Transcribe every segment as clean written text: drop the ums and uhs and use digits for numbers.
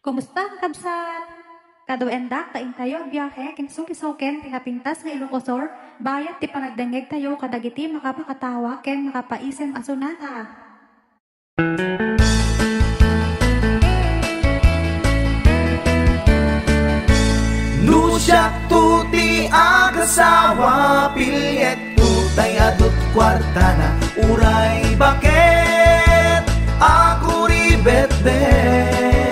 Kumusta kabsat? Kaduendak taing tayo ang biyahe kinsuki-suken pinapintas nga Ilocosur bayat ti panagdengeg tayo kadagiti makapakatawa ken makapaisen asunata. Nusyak tuti agasawa pilyet tutay adut kwartana uray baket ako ribet-bet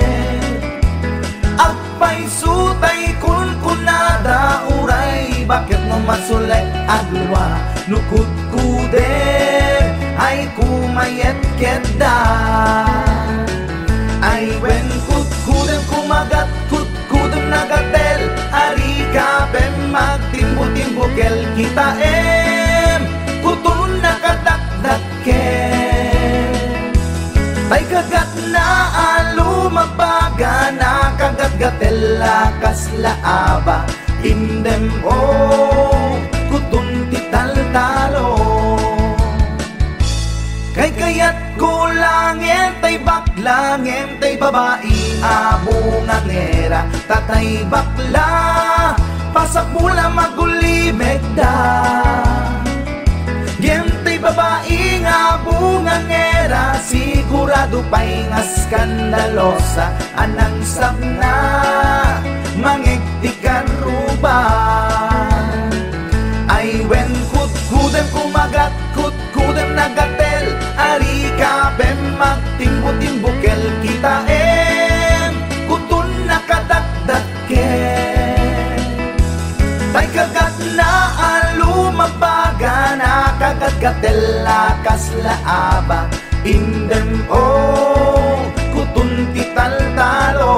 agpay sutay kunkunada uray bakit mo masulay agwa nukut kuder ay kumayet keda ay wen kutkudem kumagat kutkudem nagatel ari kapem magtimbo-timbokel kita kutun nakadakdaken tay kagat na alumabaga na kagat-gatel lakas laaba indem kutun tital-talo kay kayat kulangin tay baklangin tay babae abungang era tatay bakla pasak mula magulimeg da gentay babae abungang era sigurado pa'y nga skandalosa anang sabna mangigtikan ruban ay wen kutkudem kumagat kutkudem nagatel ari kapem magtimbo-timbokel kita kutun nakadakdaken tay kagat na alumabaga na kagat-gatel lakas laaba indem kutun tital-talo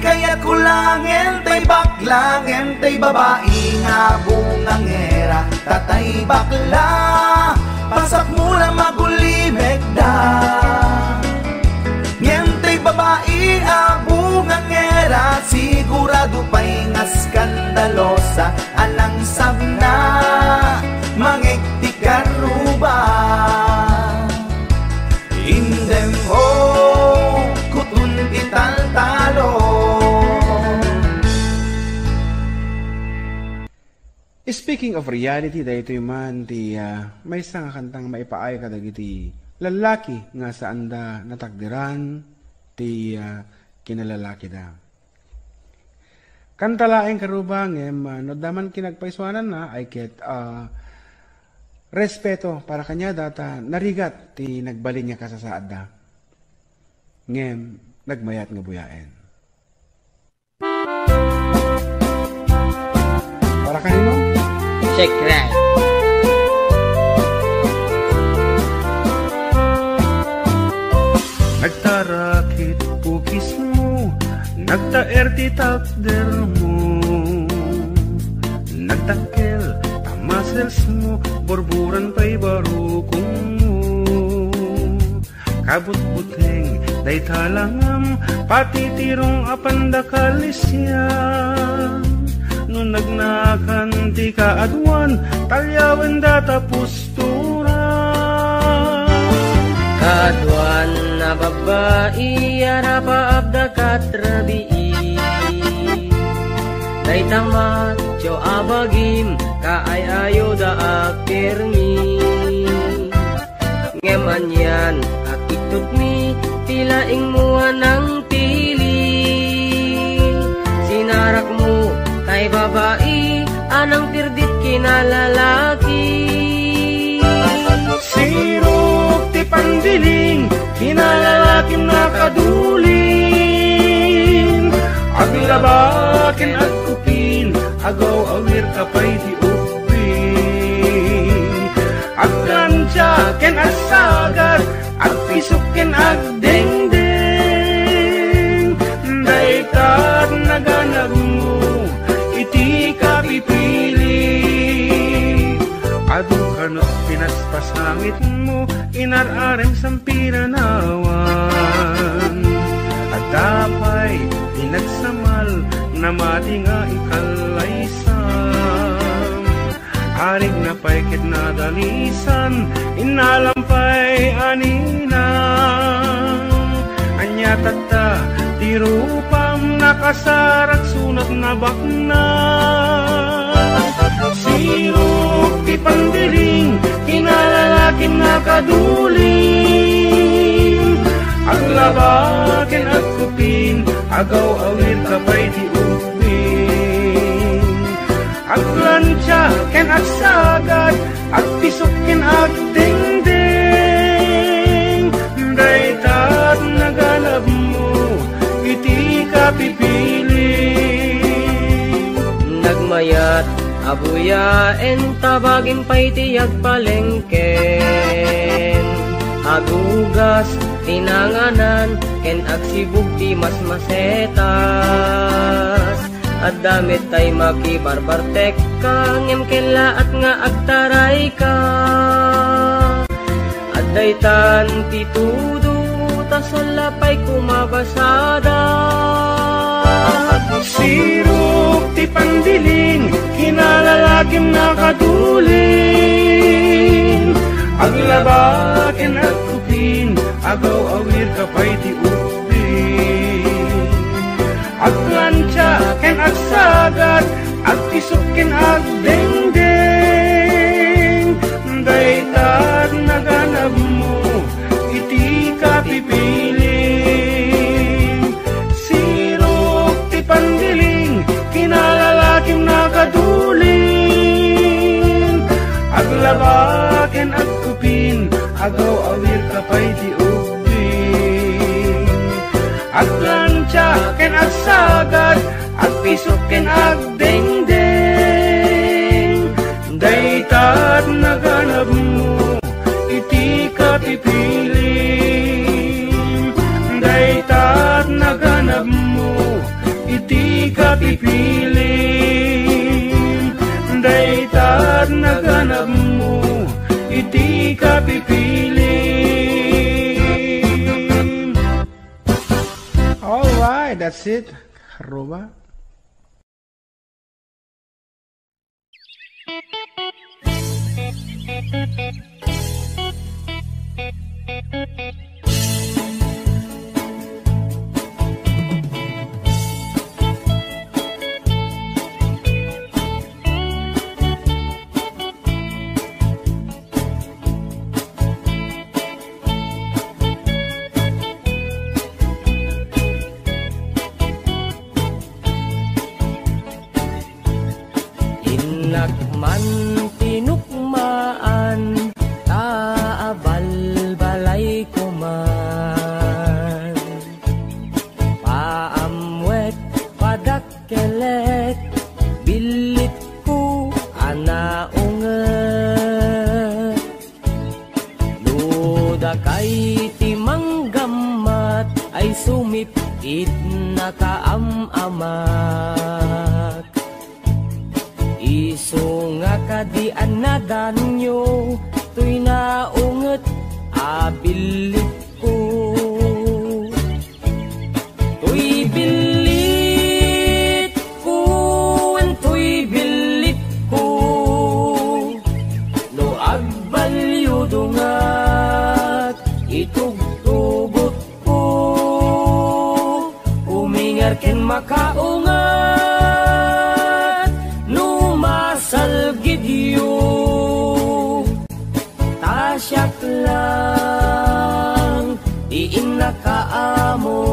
kaya kulangin tay baklangin tay babae nga bungang era tatay bakla pasak mula magulimeg da ngentay babae bungang era sigurado pa'y nga skandalosa anang sabna mangigtikan ruba indem kutun tital-talo. Speaking of reality, dahito man ti may isang kantang maipaay kadagiti lalaki nga saan da natakdiran ti kinalalaki da. Kantalaeng karubang no daman kinagpaiswanan na ay ket respeto para kanya data narigat ti nagbalin niya kasasaad da. Ngem nagmayat nga buyaen. Para kanino? Check that. Nagtarakit pukis mo, nagtaer ti takder mo, nagtakel tamasels mo, borburan pa'y barukong mo, kabut-buteng day talangam, pati tirong apandakalisya. No nagnakan ti kaadwan talyawen data postura Kaadwan na babae arapa abda katrabii day tamat jo abagim kaayayo da akirmi ngemanyan akitut mi tilaing muan ang tili sinarak mo tay babae, anang tirdit kinalalaki. Sirok ti pandiling, kinalalakim na kadulin. Aglabakin at kupin, agaw awir kapay di upin. Aglansyaken at sagat, agpisukin agdengdeng. Day kat naga naganap mo, iti ka pipili. Adu kanot pinaspasangit mo, inararem sampiranawan. At dapay pinagsamal na mati nga ikalaysam. Arig na paikit na dalisan, inalampay aninang. Anya tata, di rupam nakasarak sunat na bakna. Sirok ti pandiling, kinalalakin na kaduling. Aglabakin at kupin, agaw awit kapay di upin. Aglansya ken agsagad, agpisukin agdingding. Daytat naganap mo, iti ka pipili. Nagmayat abuyaen tabagin pa'y tiyag palengken. Agugas tinanganan ken agsibug di mas masetas. At damit tay makibarbartek ka, ngem kela at nga agtaray ka. At daytan titudo, tasalapay kumabasada. Sirok ti pandiling, kinalalakim na kaduling. Aglabakin at kupin, agaw awir kapay ti upin. Aglansya ken agsagat, agtisukin agdengdeng. Daytat naganap mo, iti ka pipiling. Sirok ti pandiling, kinalalakim na kaduling. Aglabakin at kupin, agaw awir kapay ti upin. Aglansya ken agsagat, agpisukin agdengdeng. Daytat naganap mo, iti ka pipiling. Daytat naganap mo, iti ka pipiling. Daytat naganap mo, iti ka pipiling. Alright, that's it. Karuba. Inakman tinukmaan, taabal-balay ko man. Paamwet, padakkelet, bilit ko anaunget. Luda kay timanggamat, ay sumipit na kaamamat. Iso nga kadian na danyo, tuy naunget abilit ko. Tuy bilit ko, tuy bilit ko, no agbalyo dungat, itugtugot ko, umingar ken makaungat. Tasyak lang, diin na kaamo.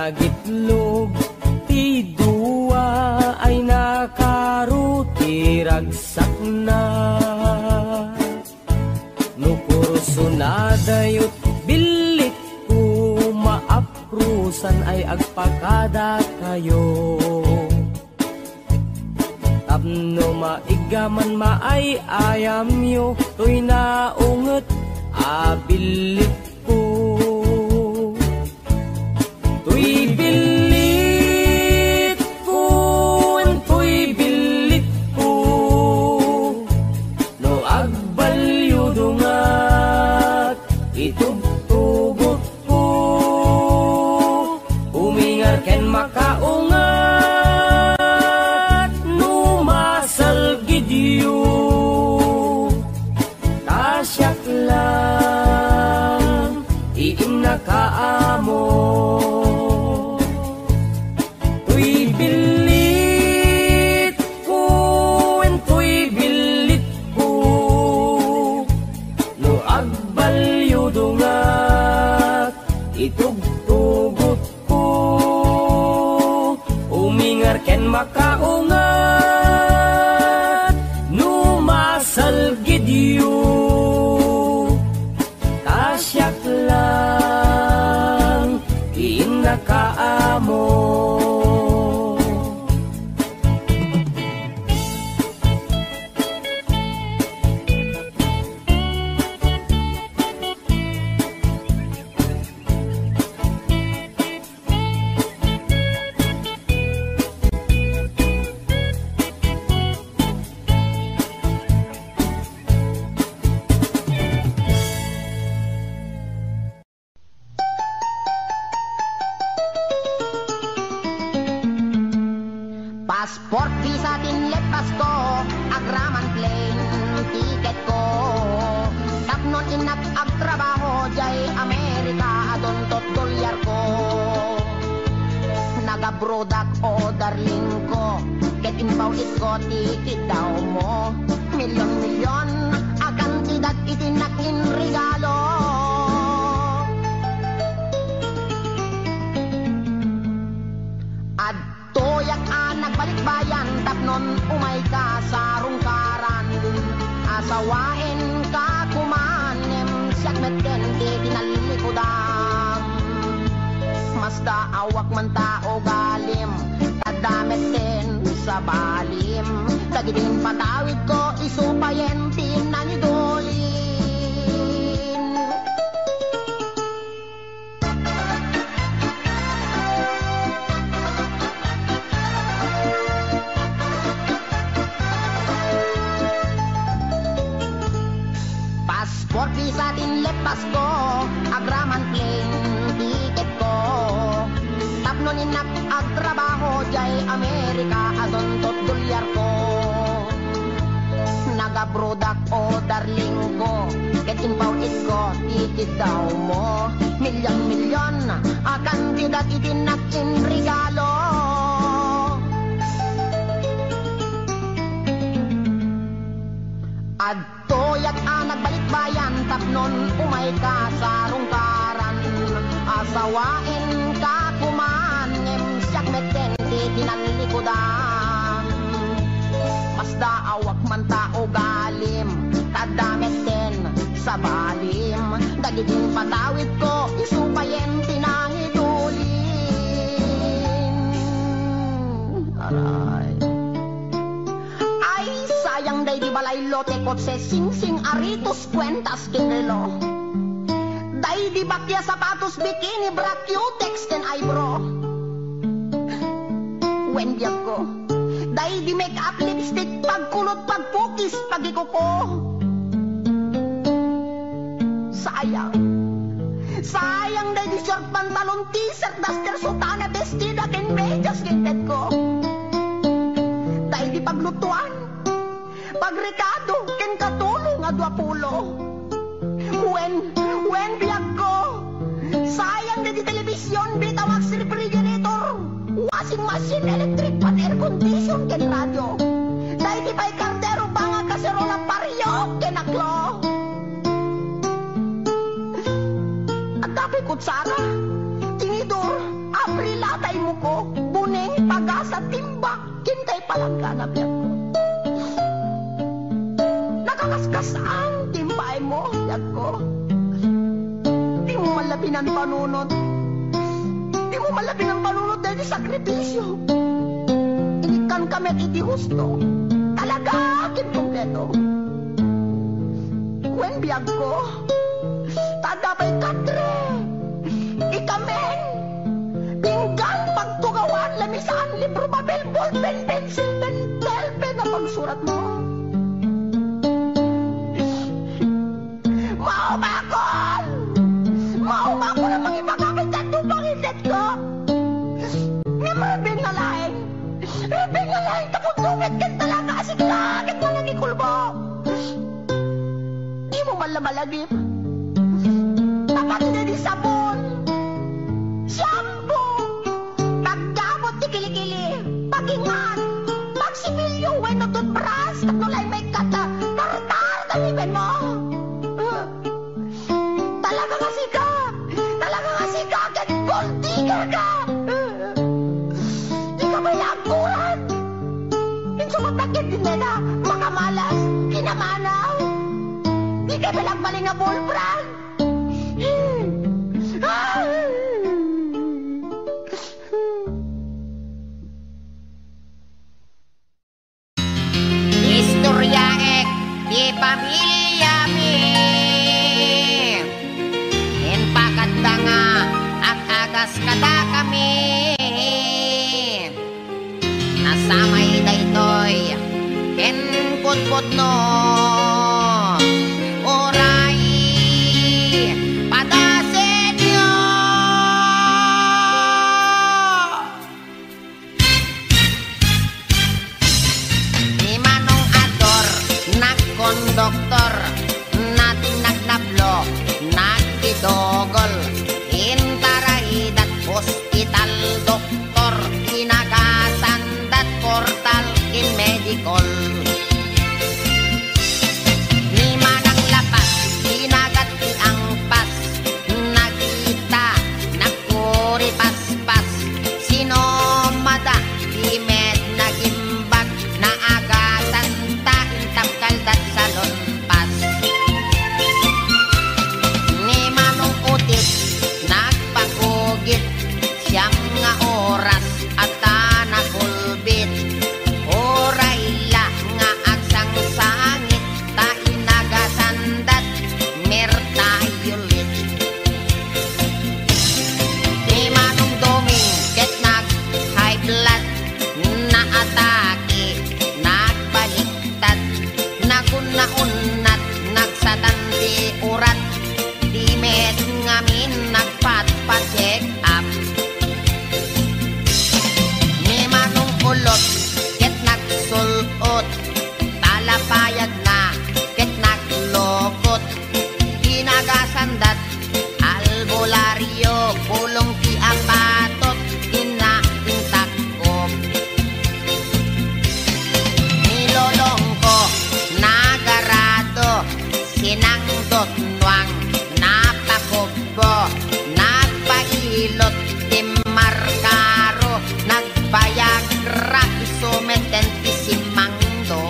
nagitlog ti duwa ay nakaruti ragsak na. Nukurso na dayot bilit ko maaprusan ay agpakada kayo. Tapno maigaman maay ayam yo to'y naunget abilit ko. To'y bilit ko, to'y bilit ko, no agbalyo dungat itugtugot ko. Umingar ken makaungat no masal gidyo. Tasyak lang iim na kaamo. To'y bilit ko, to'y bilit ko, no agbalyo dungat itugtugot ko. Umingar ken makaungat no masal gidyo. Tasyak lang iim na kaamo. Passport, visa, tinlet, pasko, agraman plane, tiket ko. Tapnon inak agtrabaho, jay Amerika, adon tot dolyar ko. Nagabrodak o darling ko, get inbawit ko, tiket daw mo. Milyon-milyon, akan tidak itinak in regalo. Toyak nagbalik bayan, tapnon umay ka sa rungkaran. Asawain ka kumanem, siyak meten di tinalikodan. Masda awak man tao galim, tadamet din sa balim. Tagidin patawid ko, isupayen tinanidolin. Passport, visa, tinlet, pasko, agraman plane, tiket ko. Tapnon inak agtrabaho, jay Amerika, adon tot dolyar ko. Nagabrodak o darling ko, get inbawit ko, tiket daw mo. Milyon-milyon, akan tidak itinak in regalo. Toyak nagbalik bayan, tapnon umay ka sa rungkaran. Asawain ka kumanem, siyak meten di tinalikodan. Masda awak man tao galim, tadamet din sa balim. Dagidin patawid ko, isupayen tinangidulin. Aray. Sayang day di balay lote kotse sing-sing aritos kwentas kinelo. Day di bakya sapatos bikini bra cutex ken eyebrow. Wendiag ko. Day di make up lipstick pagkulot pagpukis pagikuko. Sayang. Sayang day di short pantalon t-shirt duster sutana bestida ken medyas kintet ko. Day di paglutuan pagrekado ken katulong nga 20. When biag ko. Sayang na di telebisyon bitawag si refrigerator, washing machine, electric pan, air condition ken radyo. Dahil di pa'y kardero banga kaserola paryo ken aklo. At dapat kutsara tinidor April talaga na biyak ko. Nakakaskas ang timpay mo, biyak ko. Di mo malabi ng panunod. Di mo malabi ng panunod dahil sakripisyo. Inikan kami at iti husto. Talaga akin kompleto. When biyag ko, tadabay katre. Ikamen, pinggan, pagtugawan, lamisaan, libro, papel, ballpen, pencil, pen na pagsurat mo. Mauma ko na mga ipagamit at tupang iset ko. Nga mabing nga laing, tapos lumit ka talaga asig langit mo nang ikulbo. Di mo malamalagip. Dapat na di sabon, shampoo, paggamot di kilikili, pagingan, pagsimilyo, weno toothbrush, katulay may kata, tartar, talibin mo. Talaga kasi ka, kahit gold digger ka. Di ka may laguran. Insumatakit din na, makamalas, kinamanaw. Di ka balagbaling na bullbrand. Istorya ek di pamilya mi. En pakadda nga at agas kada kami. Nasamay daytoy en putput no. Oray padasenyo. Ni Manong Ador nagkondoktor, natin nagnablo, nagtidogol, intarahidat hospital doktor, inagasandat portal in medical. Ni Manang Lapas, inagat ti ang pas, nagita, nagkuri paspas, sinomada, di med nagimbag, naagasan ta, intapkaldat sa lonpas. Ni Manong Utis, nagpagugit, siyam nga oras at nagulbit. Oray la nga agsang sangit, ta inagasandat, mertayulit. Ni Manong Doming, ket nag-high blood, naatake, nagbaliktad, nagunnaunat, nagsatanti urat, di med ngamin nagpat-pa-check up. Ni Manong Ulot, ket nagsulot, talapayag na, ket naglokot, inagasandat, albularyo, pulong ti apatot, inaintakop. Ni Lolong ko, nagarado, sinangdot nuang, napakubbo, nagpailot, timarkaro, nagbayagra, isumeten ti simangdo.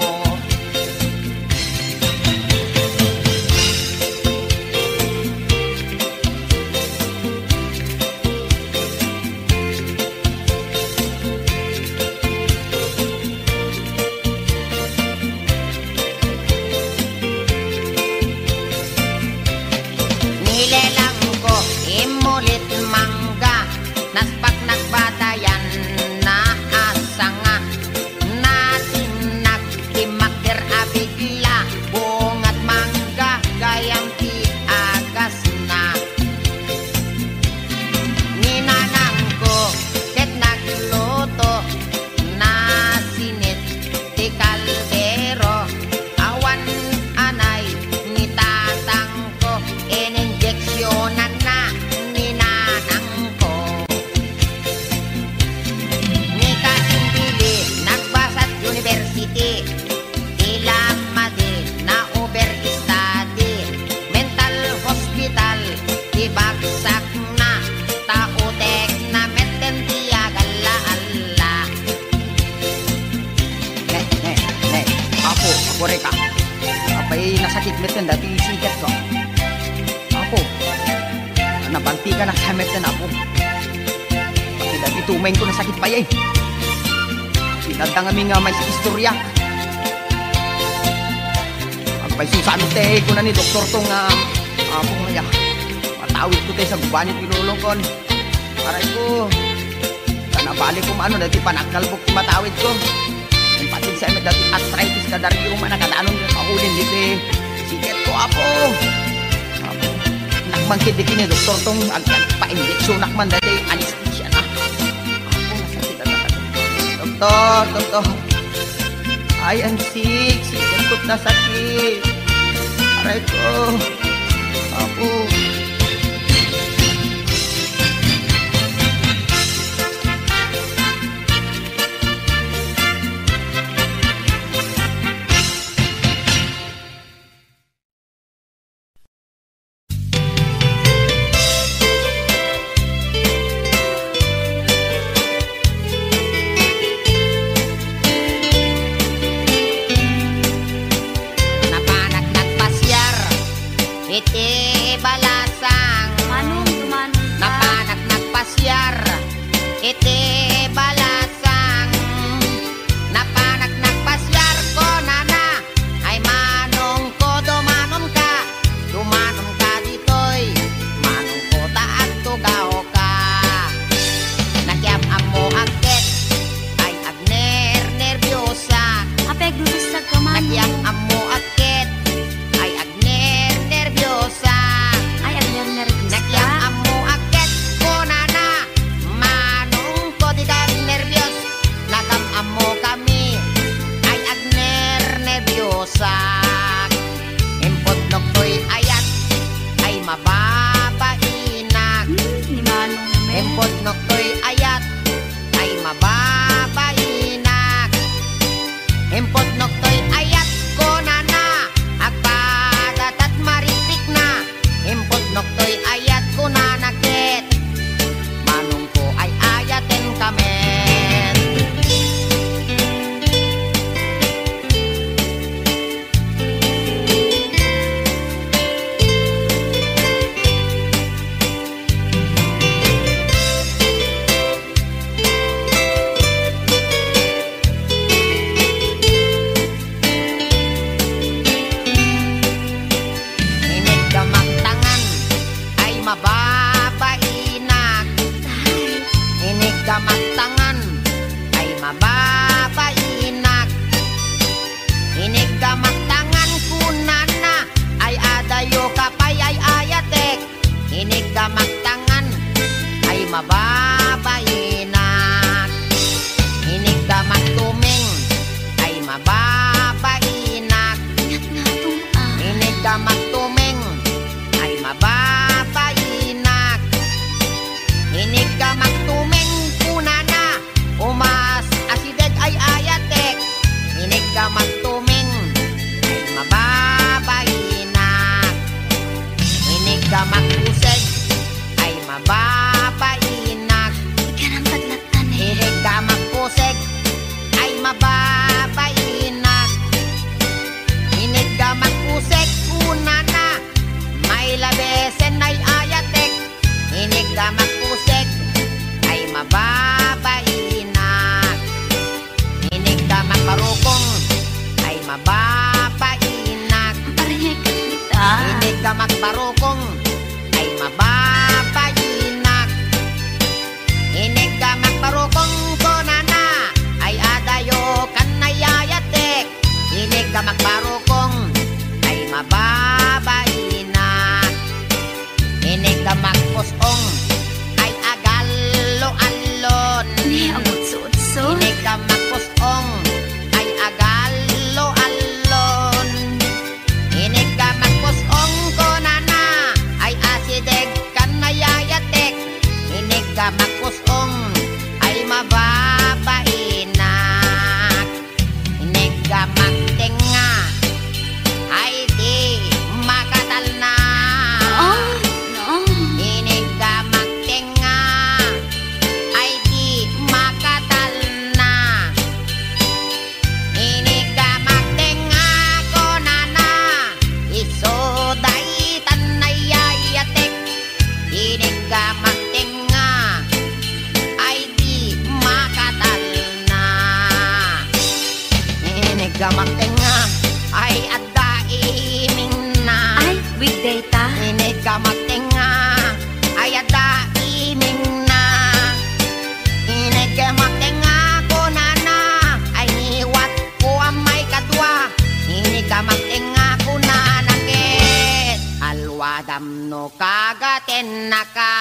Nilelang ko, imulit mangga, naspak nagbatayan na asanga, natin nagtimakir abigla, bungat mangga, gayang ti agas na. Ninanang ko, ket nagluto, nasinit ti kaldero, awan anay ni tatang ko, ininjeksyonan na ninanang ko. met kan dati sikat ko. Apo, nabanti ka na kamet na apo. Pati dati tumeng ko na sakit pa yan. Pinatang aming may istorya. Pagpaisusano tayo ko na ni doktor tong apo nga. Matawid ko tayo sa gubanyo pinulong kon. Aray ko, kanabalik ko maano dati panakalbok matawid ko. Yung patid sa emet dati arthritis ka dari yung manakadaanon yung kaulin dito siket ko apo. Nakmangkid dito ni doktor tong agpa-injeksyon nakman dati anesthesia na. Apo, nasakit na doktor. I am sick, siket ko't nasakit. Aray ko, apo. Inigamaktenga ay adda iming na. Ay, weekday ta. Inigamaktenga ay adda iming na. Inigamaktenga ko na ay niwat ko ang may kadwa. Inigamaktenga ko na nakit alwadam no kagaten na ka.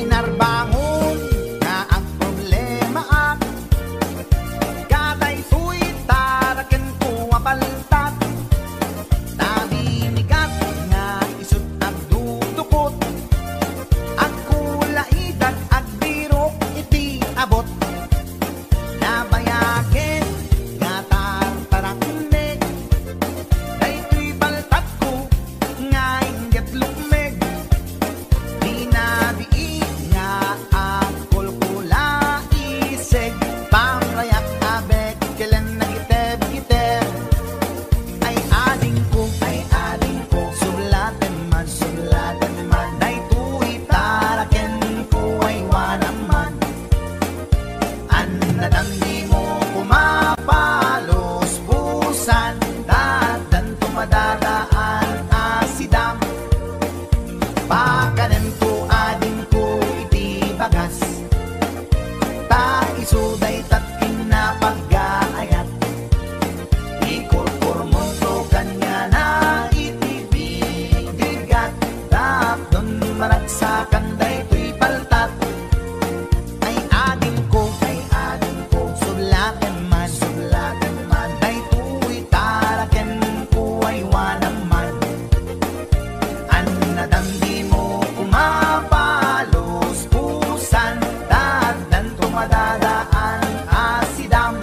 Inarbangon nga ang problema at katay tuy taraken ko apaltat. Tabinigat nga isut ang dudukot. Ang kulaidag at birok iti abot. Nabayagin nga tartaraknek. Daytoy baltat ko nga inggit lukmeg. Dinabi nga akol kula iseg. Pamrayak abek kailan nagiteb-giteb. Ay ading ko, sublaten man, daytoy taraken ko ay wanaman. Anadamdi mo kumapalos busan, dadan tumadadaan asidam. Pakanan ko ading ko iti bagas. Taisuday tatkin na pag-aayat. Ikurkurmon to kanya na itibigat. Tapdon maragsakan daytoy paltat. Ay ading ko, sublaten man, daytoy taraken ko ay wanaman. Anadamdi mo kumapalos pusan, dadan tumadadaan asidam.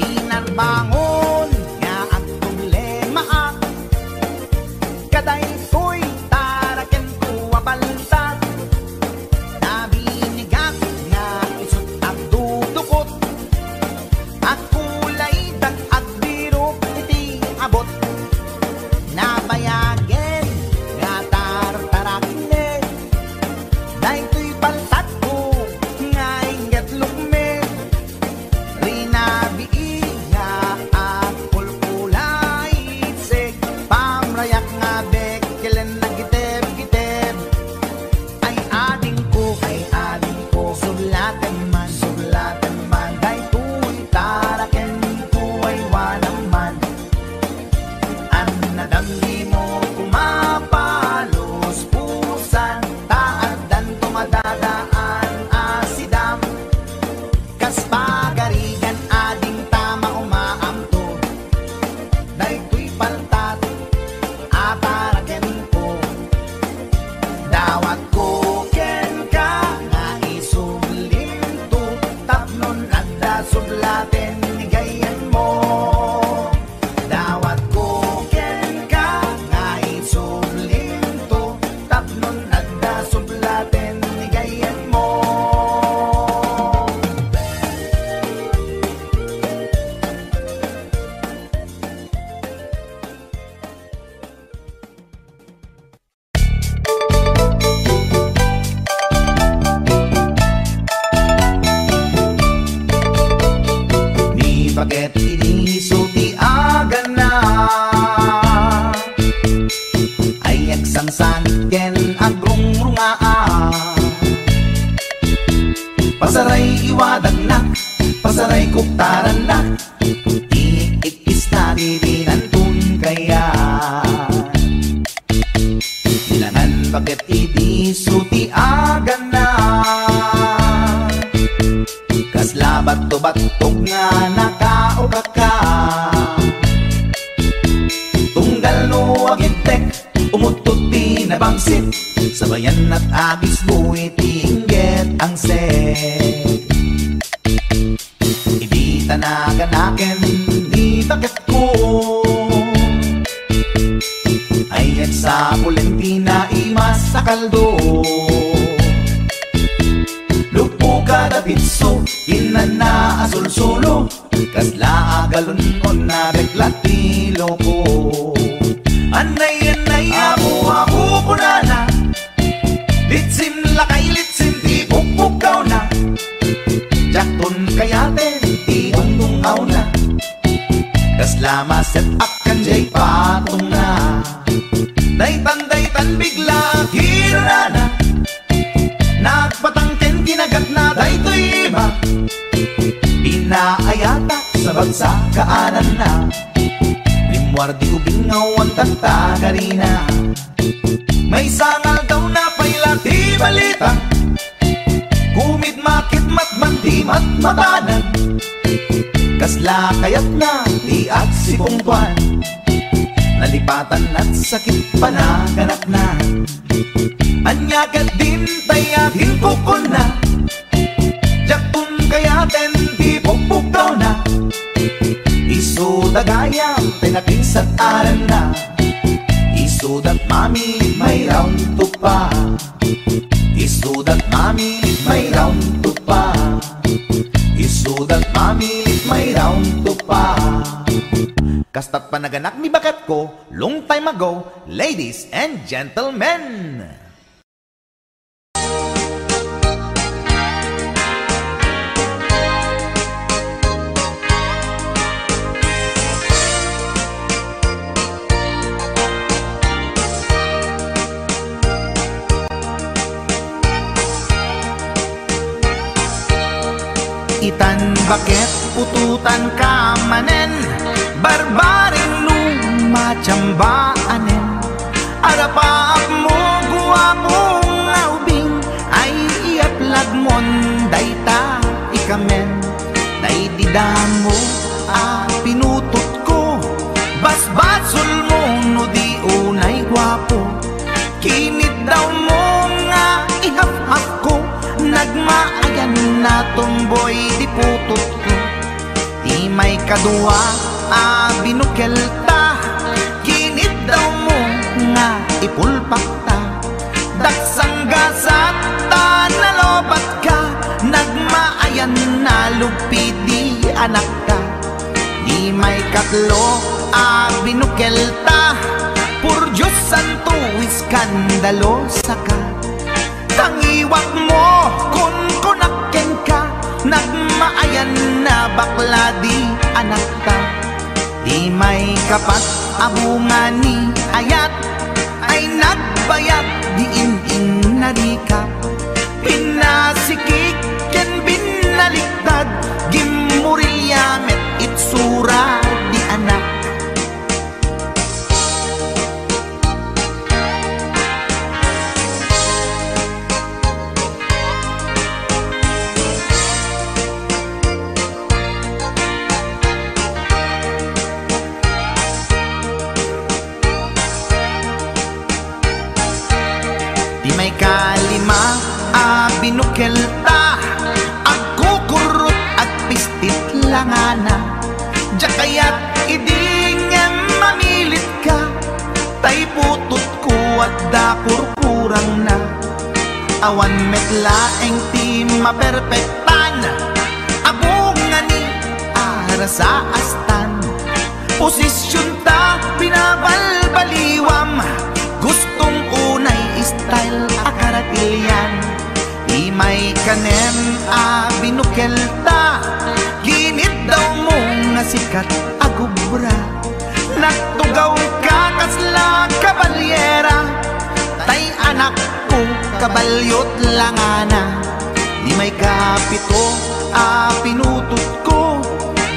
Pinarbangon nga ang problema at kaday ko'y taraken ko abaltat. Nabinigat nga isut ang dudukot. At kulay dag at birok iti abot. Nabayagin nga tartaraknek. Daytoy baltat ko nga inggit lukmeg. Rinabi nga akol kulay iseg. Pamrayak nga bek kailan nagiteb-giteb. Ay ading ko, sublaten man, daytoy taraken ko ay wanaman. Anadamdi mo kumapalos pusan, taadan tumadadaan asidam. Kas pagarigan ading tama umaamto. Daytoy paltat ataraken ko. Dawat ko ken ka nga isublinto. Tapnon adda sublaten nigayan mo. Dawat ko ken ka nga isublinto. Tapnon adda sublaten nigayan mo. Ni baget inisuti agan na ay agsangsan ken agrungrungaa. Pasaray iwadag na, pasaray kuktaran na. Iikis na dirinantun kaya. Ilangan baget inisuti agan na. Kasla bato-batog nga nakaukaka. Tunggal no agintek, umutot pinabangsit, sabayan at agis buwi tingget ang set. Hindi tanaganaken, di bakit ko ayan sa Pulentina imas sa kaldo. Lupo kada pitso, inana asul-sulo, kasla agalunon na reklatilo ko. Anay-anay ako kunana, litsim lakay litsim di pukpukaw na. Jakton kayaten di undungaw na, kasla maset up kanjay patong na. Daytan bigla hirana, nagpatangken kinagat na daytoy iba. Inaayata sa bagsa kaanan na, limwardi ubingaw ang tagtagarina. May sangal daw na paila di balita, kumit makit matman di matmatanan, kasla kayat na di at si Pungtuan, nalipatan at sakit panaganak na. Anyagat din tayatin kukon na, jaktun kayaten di pukpukaw na. Isudagayam tinakinsat aran na, isudat mami may round to pa. Isudat mami may round to pa. Isudat mami may round to pa. Kastat panaganak ni bakat ko long time ago, ladies and gentlemen. Itan bakit pututan ka manen, barbaring lumachambaanen. Arapaap mo guwapong aubing, ay iaplag mon dayta ikamen. Naididamo pinutot ko, basbasul mo no di unay guwapo. Kinit daw mo nga ihap-hap ko, nagmaayan na tomboy di putot ko. Di may kadua binukelta, kinit daw mo nga ipulpakta. Daksang gasat nalobat ka, nagmaayan na lupi di anak ka. Di may katlo binukelta, pur Diyos santo iskandalo saka. Tangiwak mo kun kunakken ka, nagmaayan na bakla di anak ka. Di may kapat abungani ayat, ay nagbayat di in narika. Pinasikik ken binaliktad, gimurilyamet itsura di anak. Kalima binukelta, agkukurot at pistit langana. Jakayat idingem mamilit ka, tay putot ko at dakurkurang na. Awan metlaeng ti maperpektan, abungani ara sa astan. Posisyon ta binabalbaliwam, gustong unay style akaratilyan. Di may kanem binukelta, ginit daw mo nga sikat agubra. Nagtugaw ka kasla kabalyera, tay anak ko kabalyot langana. Di may kapito pinutot ko,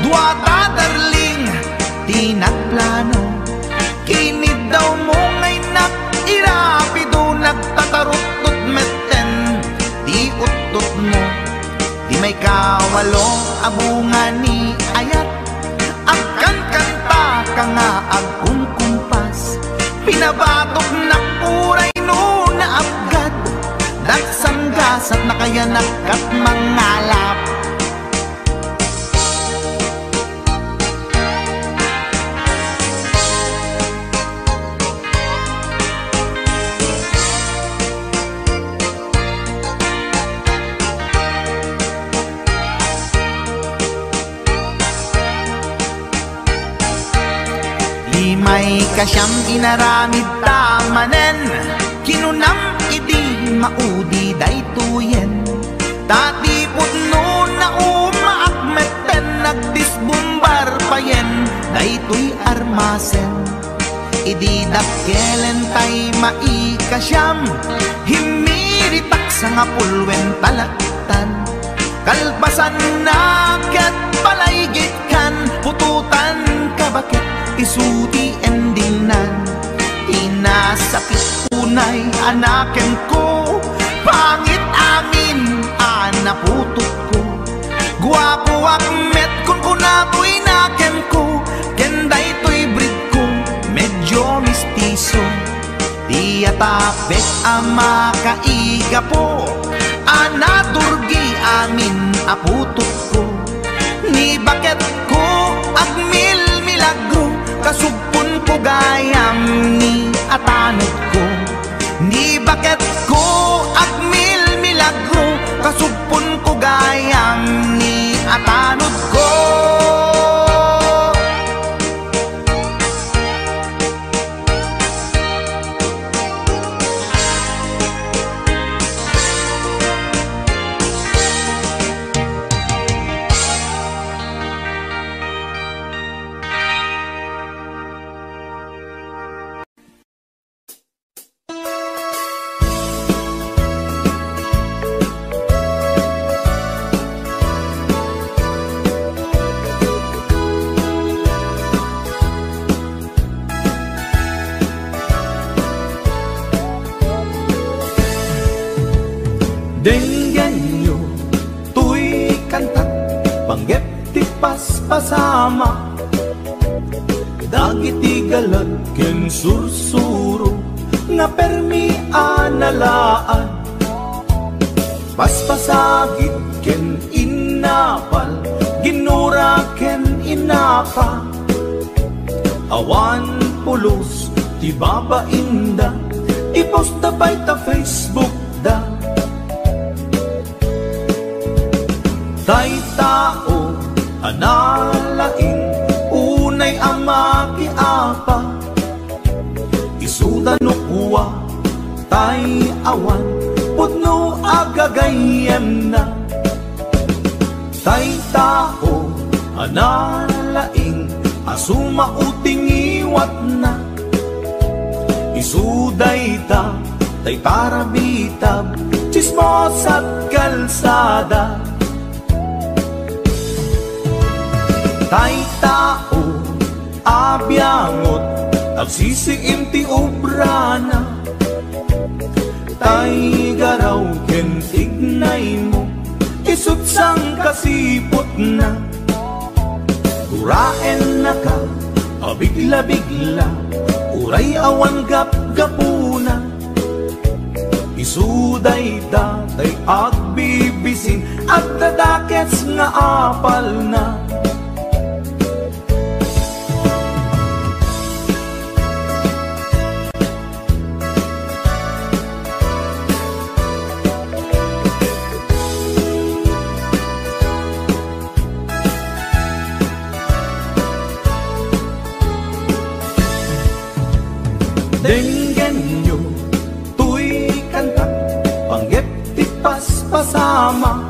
duwata darling di nagplano. Kinid daw mo ngay irapido, nagtatarot-tot meten di utot mo. Di may kawalo abungan ni ayat agkan kanta ka nga agkumkumpas pinabatok na puray no na abgad daksan gasat na kaya nakat mangalap may kasyam inaramid tamanen kinunam idi maudi daytoyen tati putno na umaakmeten nagdisbumbar payen daytoy armasen idi dakkelen tay maikasyam himiritak sa nga pulwen talaktan kalpasan na ket palaygit kan pututan kabakit isuti endingnan inasakit unay anaken ko pangit amin anaputot ko guwapo akmet kun kunatoy naken ko kenday toy breed ko medyo mistiso tiyatapet ama kaiga po anaturgi amin aputot ko ni baket ko agmil milagro kasugpon ko gayam ni atanod ko ni baket ko agmil milagro kasugpon ko gayam ni atanod ko Denggan nyo, tuy kantat, panggep ti paspasama dagiti galad ken sursuro nga permi analaan paspasagit ken inapal ginura ken inapa awan pulos ti babainda iposta bay ta Facebook da tay tao analaing unay ama kiapa isuda no kuwa tay awan putno agagayem na tay tao analaing asuma uting iwat na isuday ta tay parabitab chismos at kalsada tay tao abyangot agsisiim ti obrana tay garaw ken tignay mo isut sang kasipot na uraen na ka abigla-bigla uray awan gap-gapuna isuday datay agbibisin at dadakets nga apal na denggan nyo, tuy kantak, panggep ti paspasama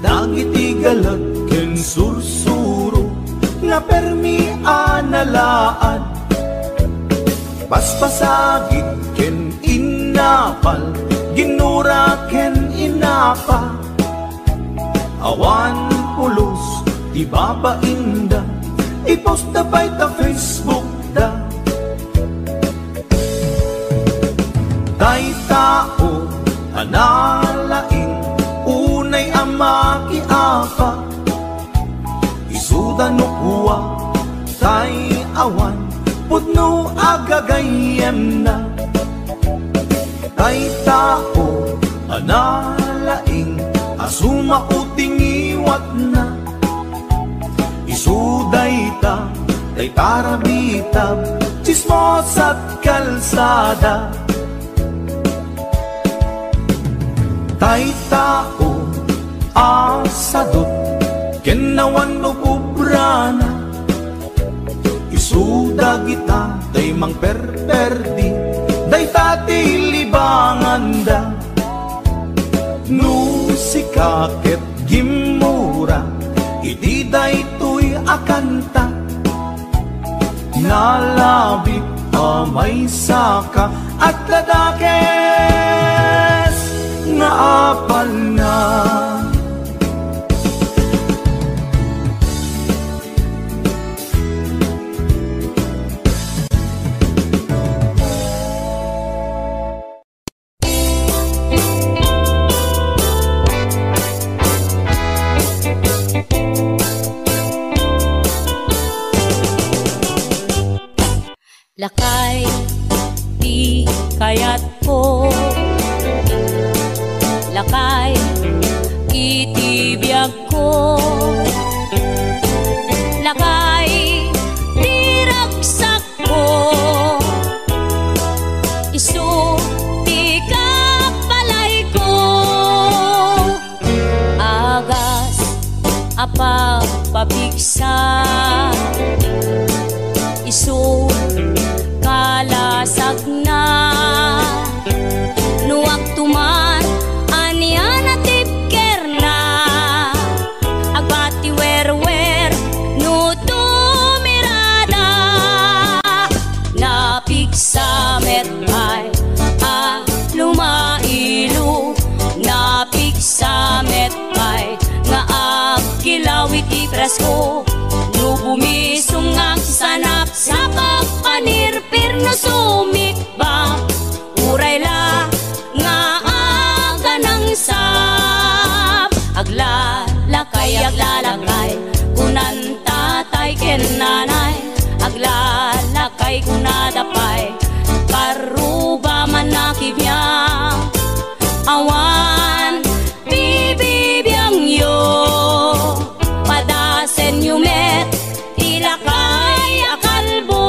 dagiti galag ken sursuro nga permi analaan paspasagit ken inapal ginura ken inapa awan pulos ti babainda iposta bay ta Facebook da tay tao analaing unay ama kiapa mapa isuda no kuwa tay awan pudno agagayem na tay tao analaing asuma uting iwat na isuday ta tay tarabitab chismos at kalsada tay tao asadot kenawan no bubrana isuda kita day mang perperdi day tati libanganda no sikaket gimura iti day tuy akanta nalabit amay saka at ladakes nga apal na lakay di kayat ko lakay itibiyag ko lakay di ragsak ko isu di kapalay ko agas apa pabigsa isu kalasag na nuwag tuman anian at tipker na agbati werwer no tumirada napigsa metay lumailu napigsa metay nga agkilawit ipresko no bumisong ang sanap sa pagpanirpir na sumikba uray la nga aga ng sap aglalakay kunan tatay ken nanay aglalakay kunadapay karuba man nakibya awan bibibiyang yo padasen yumet ilakay akalbo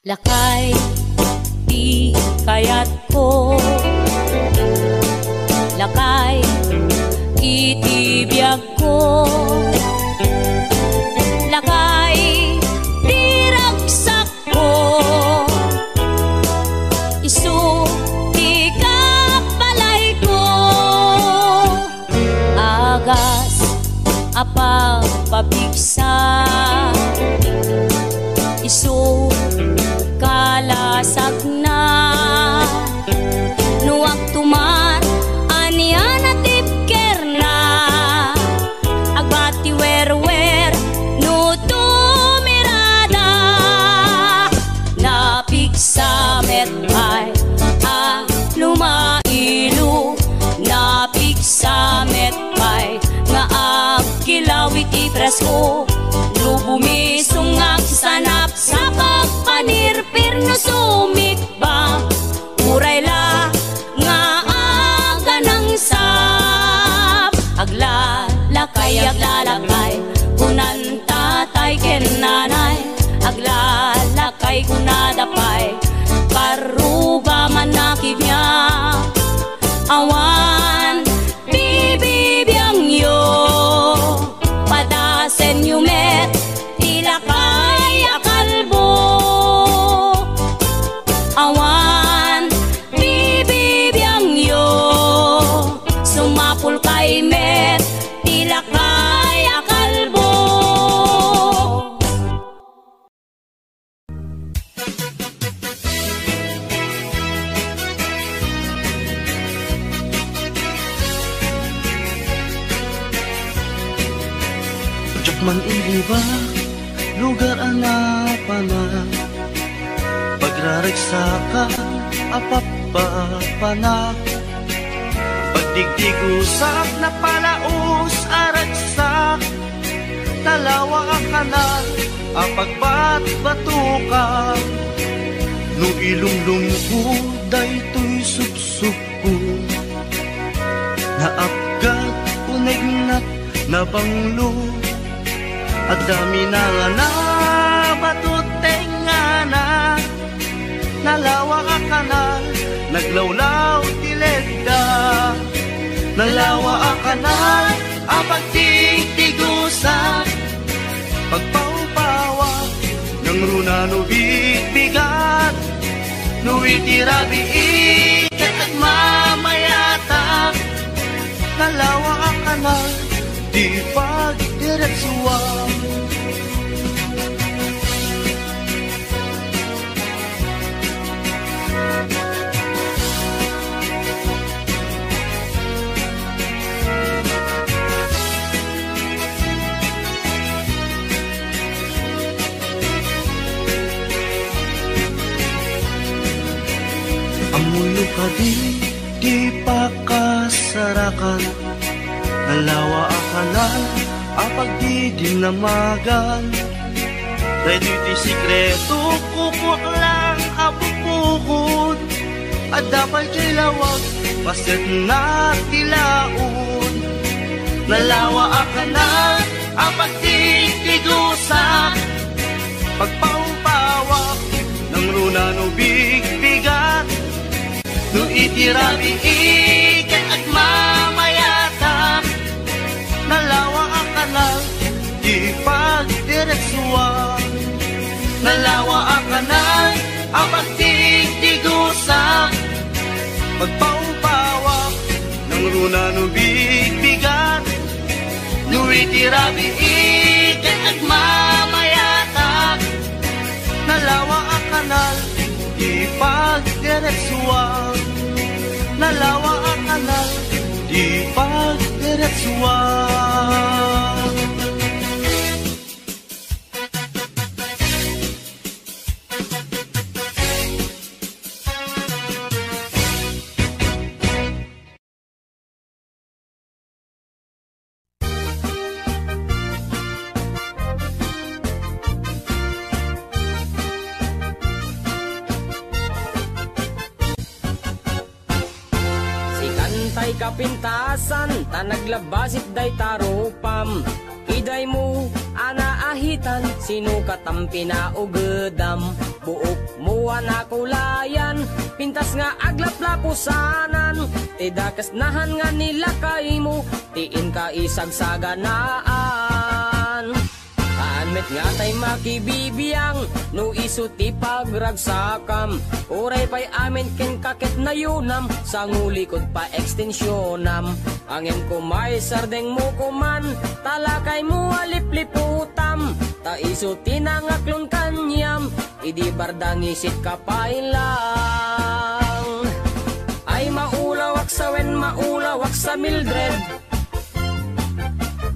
lakay di kayat ko lakay itibiyag ko lakay di ragsak ko isu di kapalay ko agas apa pabigsa isu kalasag na nuwag tuman anian at tipker na agbati werwer no tumirada napigsa metay lumailu napigsa metay nga agkilawit ipresko no bumisong ang sanap sa pagpanirpir no sumikba uray la nga aga ng sap aglalakay kunan tatay ken nanay aglalakay kunadapay karuba man nakibya awan bibibiyang yo padasen yumet ilakay akalbo awan bibibiyang yo sumapul kay met ilakay akalbo man iliba, lugar anapana, pagraragsa apapapana, pagdigdigusak na palaos aragsak, talawa ka na, apagbat-batuka, no ilumlum ko, daytoy supsuko, naapgat unegnat na banglo, at dami na nga na batuteng nga na, nalawa ka kanal, naglawlaw tilegda, nalawa ka kanal, apag tigtigusa, pagpaupawa, ng runa no bigbigat, no itirabi ikat at mamayata, nalawa ka kanal, di pagdiretsuan. Amuyo ka di pa kasarakan, nalawa akanal, apag di dinamagan, ready di sikreto, kukwak lang apupukod, at dapat kilawag, pasit na tilaon, nalawa akanal, apag di tigusa, pagpaumpawak, ng runa no bigbigat, no itirabi ikat at mamayata, nalawa ang kanal, di pagdiretsuan, nalawa ang kanal, ang pagtigtigusa, pagpaumpawak, ng runa no bigbigat, no itirabi ikat at mamayata, nalawa ang kanal, di pagdiretsuan, nalawa ang kanal, di pagdiretsuan. Kapintasan, tanaglabasit day tarupam, iday mo, anaahitan, sino katampi na ugedam, buok mo anakulayan, pintas nga aglaplapusanan, tidakas nahan nga nila kay mo, tiin ka isagsaganaan. Kaanmet nga tay makibibiyang, no isuti pagragsakam, uray pa'y amin ken kakit na yunam, sa ngulikod pa ekstensyonam, angin ko may sardeng mo kuman, talakay mo alipliputam, ta isuti na ngaklon kanyam, idi bardang isit kapailang. Ay maulawak sa wen, maulawak sa Mildred,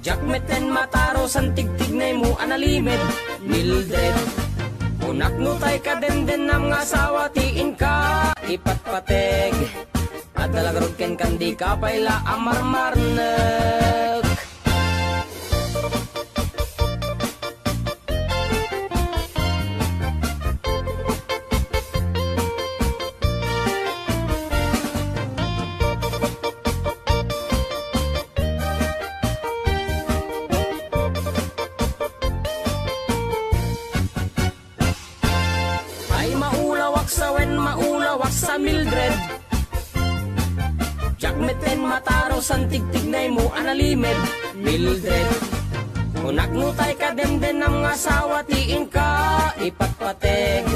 jakmeten mataro san tigtignay mo analimed, Mildred. Unak no tay ka den nam nga asawa tiin ka ipatpateg, at dalagarod ken kandi ka payla amarmarnek. Sa Mildred, jakmeten mataro san tigtignay mo analimed, Mildred. Unak nutay ka demden ng asawa tiin ka ipatpateg,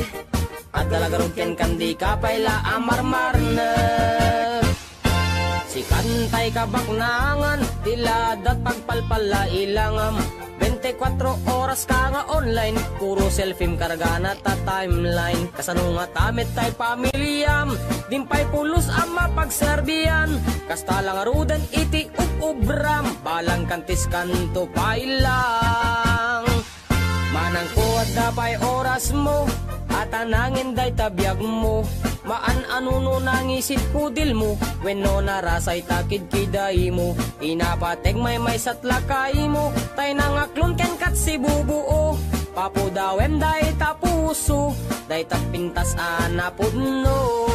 at dalagarod ken kandi ka payla amarmarnek. Si kantay ka baknangan, tiladat pagpalpala ilangam, 24 oras ka nga online, puro selfie kargana ta timeline. Kasano nga tamit tay pamilyam, dimpay pulos ang mapagserbiyan, kasta lang arudan iti ubram, balang kantis kanto pailan. Manang ko at dapay oras mo, at anangin day tabiyag mo. Maan anuno nangisit kudil mo, when no narasay takid kiday mo. Inapateg may satlakay mo, tay nangaklon ken kat si bubuo. Papudawem day tapuso, day tapintas anapudno.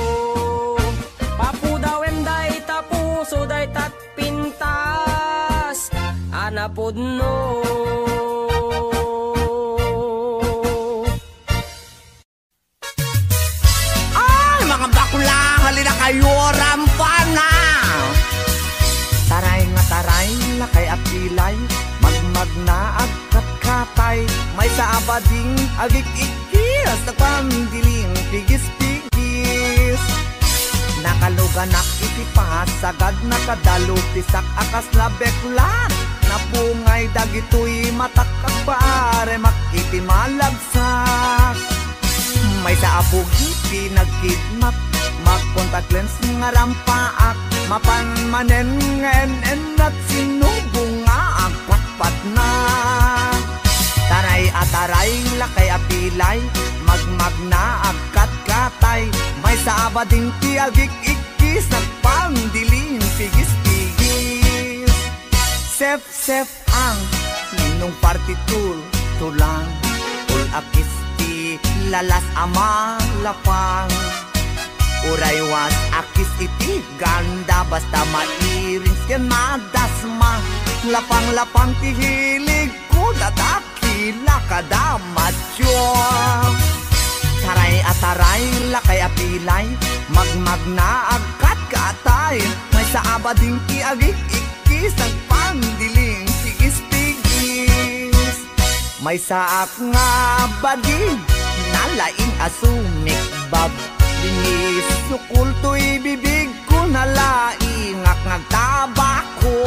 Papudawem day tapuso, day tatpintas anapudno. Mga bakla, halina kayo, rampan na! Taray nga taray, lakay at pilay, magmag na agkat-katay, may sa abading agik-ikis, nagpandiling pigis-pigis. Nakaluganak itipas, sagad nakadalupisak akas labekla, napungay dagitoy matakak paare makitimalagsak. May sa apugi pinagkidnap, mag-contact lens nga rampaak, mapanmanen en at sinubong nga agpatpat na. Taray at taray, lakay apilay, magmag na agkat-katay, may sa abading tiagik-ikis, nagpandiling pigis-pigis. Sef-sef ang ninong partitur, tulang, tul-akis lalas ama lapang. Uraywas akis iti ganda, basta mairing ken madasma. Lapang-lapang tihilig ko dadakila kadamatyo. Taray at taray, lakay apilay, magmag na agkat-katay, may sa abading tiagik-ikis, nagpandiling pigis-pigis. May saak nga bading, nalaing asumik bab, linis sukul to'y bibig ko, nalaing ngagtabako.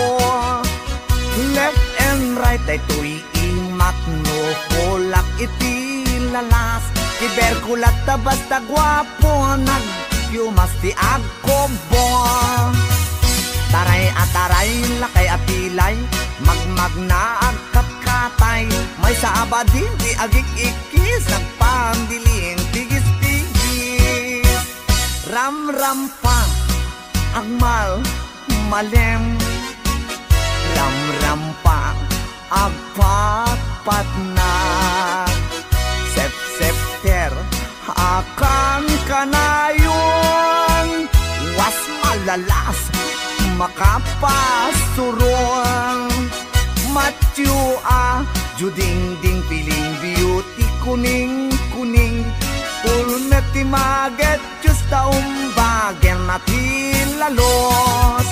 Left and right ay to'y imak no, kulak iti lalas, kiberkulat ta basta gwapo, nagyumas ti agkobo. Taray at taray, lakay apilay, magmag na agkat-katay, may sa abadin di agik-ikis, nagpandiling pigis-pigis. Ram-ram pa agmal malem, ram-ram pa agpat-pat na. Sep-septer akan kanayon, was malalas makapasuron. Matyo juding-ding piling beauty, kuning-kuning, pulmet ti maget, just taumbagen at hilalos.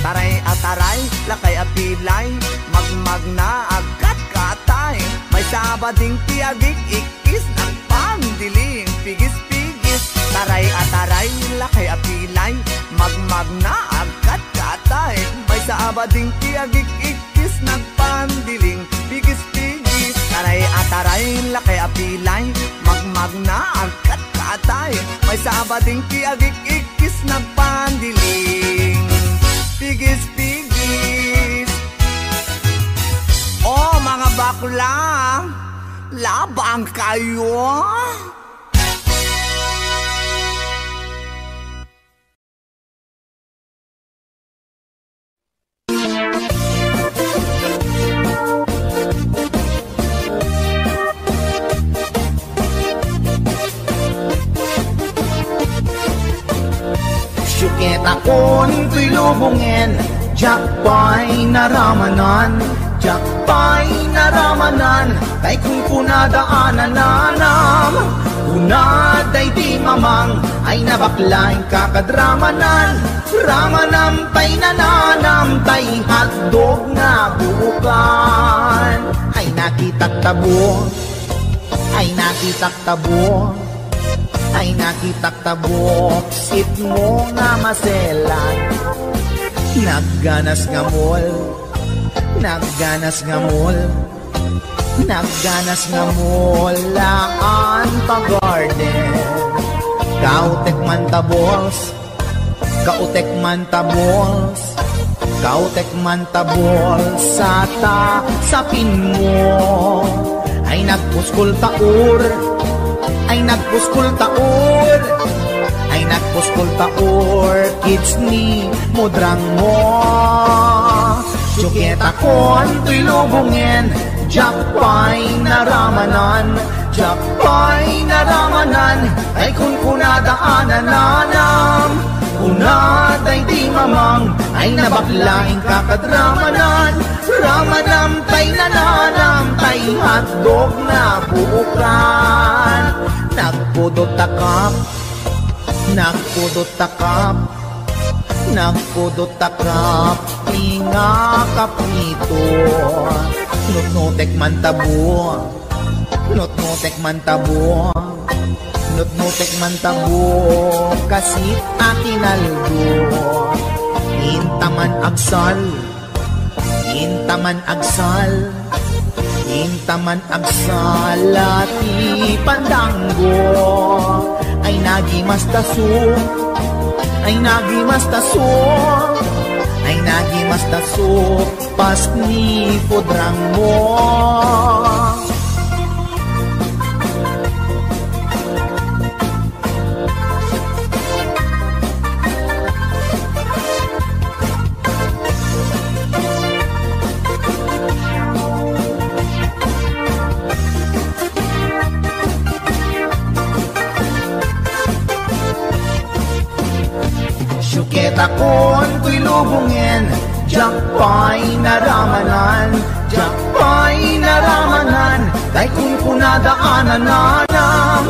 Taray at taray, lakay apilay, magmag na agkat-katay, may sabading tiagik-ikis, nagpandiling pigis-pigis. Taray at taray, lakay apilay, magmag na agkat-katay, may sabading tiagik-ikis, nagpandiling pigis-pigis. Taray at taray, lakay apilay, magmag na agkat-katay, may sabading tiagik-ikis, nagpandiling pigis-pigis. Oh mga bakla, labang kayo. Syukit akon to'y lubungin, jakpay naramanan, jakpay naramanan, kay kung kunadaanan nanam, kunaday di mamang, ay nabaklaing kakadramanan, ramanam tay nananam, tay hotdog nga buukan. Ay nakitak tabo, ay nakitak tabo, ay nakitak tabok, sit mo nga maselan. Nagganas nga mol, nagganas nga mol, nagganas nga mol, laan pa garden. Kautek man tabols, kautek man tabols, kautek man tabols, sa sapin mo. ay nagpuskol taur, ay nagpuskol taur, ay nagpuskol taur, kids ni mudrang mo. Suketa kon to'y lubungin, jakpay naramanan, jakpay naramanan, ay kun kunadaanan nanam, kunaday di mamang, ay nabaklaing kakadramanan, ramanam tay nananam, tay hotdog na buukan. Nagpudot takap, nagpudot takap, nagpudot takap, tinga kaprito, nutnutek man tabo, nutnutek man tabo, nutnutek man tabo, kasit akinaldo, intaman agsal, intaman agsal, intaman agsal, ati pandanggo, ay nagimas taso, ay nagimas taso, ay nagimas taso, pas ni pudrang mo. Suketa kon to'y lubungin, jakpay naramanan, jakpay naramanan, tay kun kunadaanan nanam,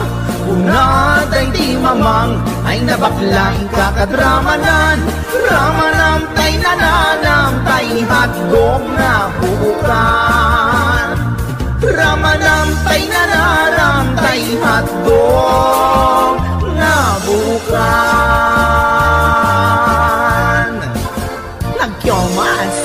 kunaday di mamang, ay nabaklaing kakadramanan, ramanam tay nananam, tay hotdog na buukan. Ramanam tay nananam, tay hotdog na buukan. Nagkyomas.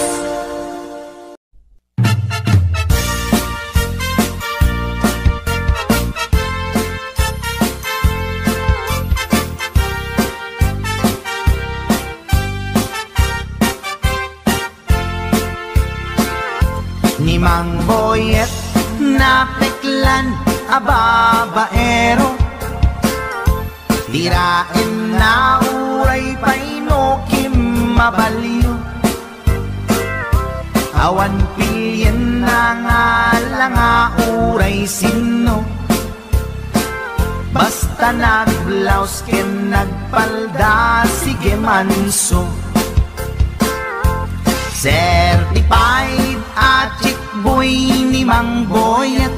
Ni Mang Boyet na peklan ababaero, tirain na uray painokim mabaliw, awan pilyen na nga lang uray sino, basta nagblaus ken nagpalda sige manso. Certified at chick boy ni Mang Boyet,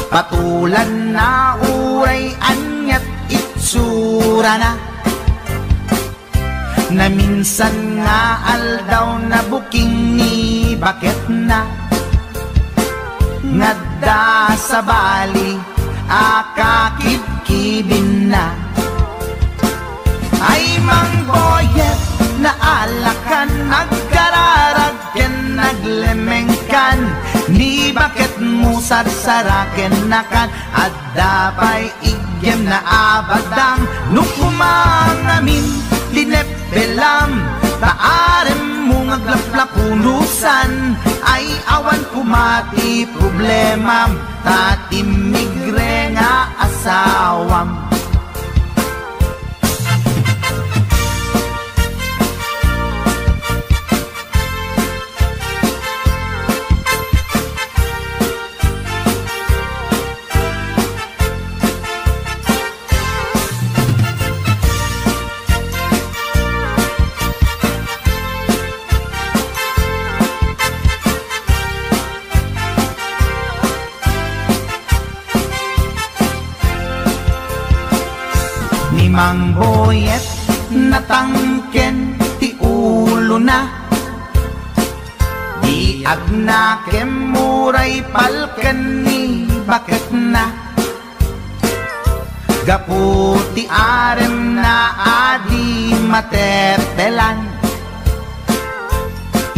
patulan na uray anyat itsura na, na minsan nga aldaw na buking ni bakit na, ngadda sa bali akakibkibin na. Ay Mang Boyet na alakan, nagkararag ken naglemengkan, ni bakit mo sarsaraken nakan, at dapay igyem na abadang, nukumangamin linepelam, taarem mo ngaglaplapunusan, ay awan kumati problemam, tatimigre nga asawam. Mang Boyet natangken ti ulo na, di agnakem muray palken ni bakit na, gaputi arem na adi matetelan,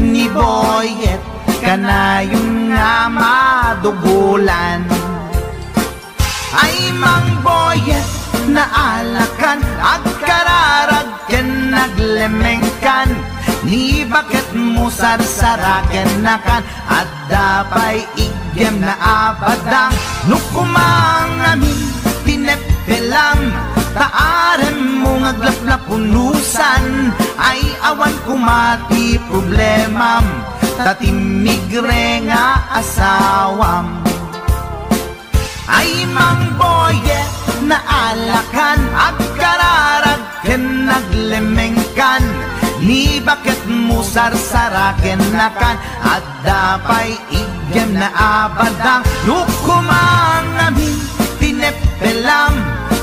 ni Boyet kanayong nga madugulan. Ay Mang Boyet na alakan, agkararag ken naglemengkan, ni bakit mo sarsaraken nakan, at dapay igem na abadang nukumang amin tinepelam taarem mo ngaglaplapunusan ay awan kumati problemam tatimigre nga asawam ay mangboyet na alakan agkararag ken naglemengkan ni bakit mo sarsaraken nakan at dapay igem na abadang nukumang amin tinepelam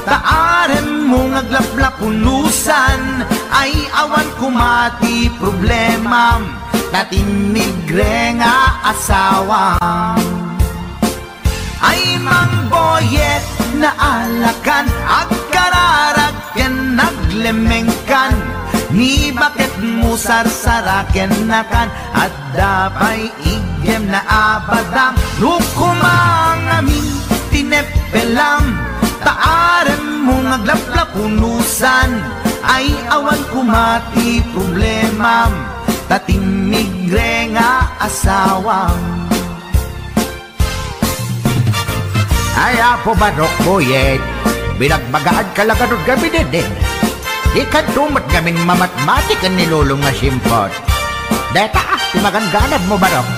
taarem mo ngaglaplapunusan ay awan kumati problemam tatimigre nga asawam ay mangboyet na alakan agkararag ken naglemengkan ni bakit mo sarsaraken nakan at dapay igem na abadang nukumang amin tinepelam taarem mo ngaglaplapunusan ay awan kumati problemam tatimigre nga asawam ay apo barok boyet binagbagaan ka lang anong gabi din ikan tumat gamin mamatmatik ang nilulong nga simpot deta timagangganad mo barok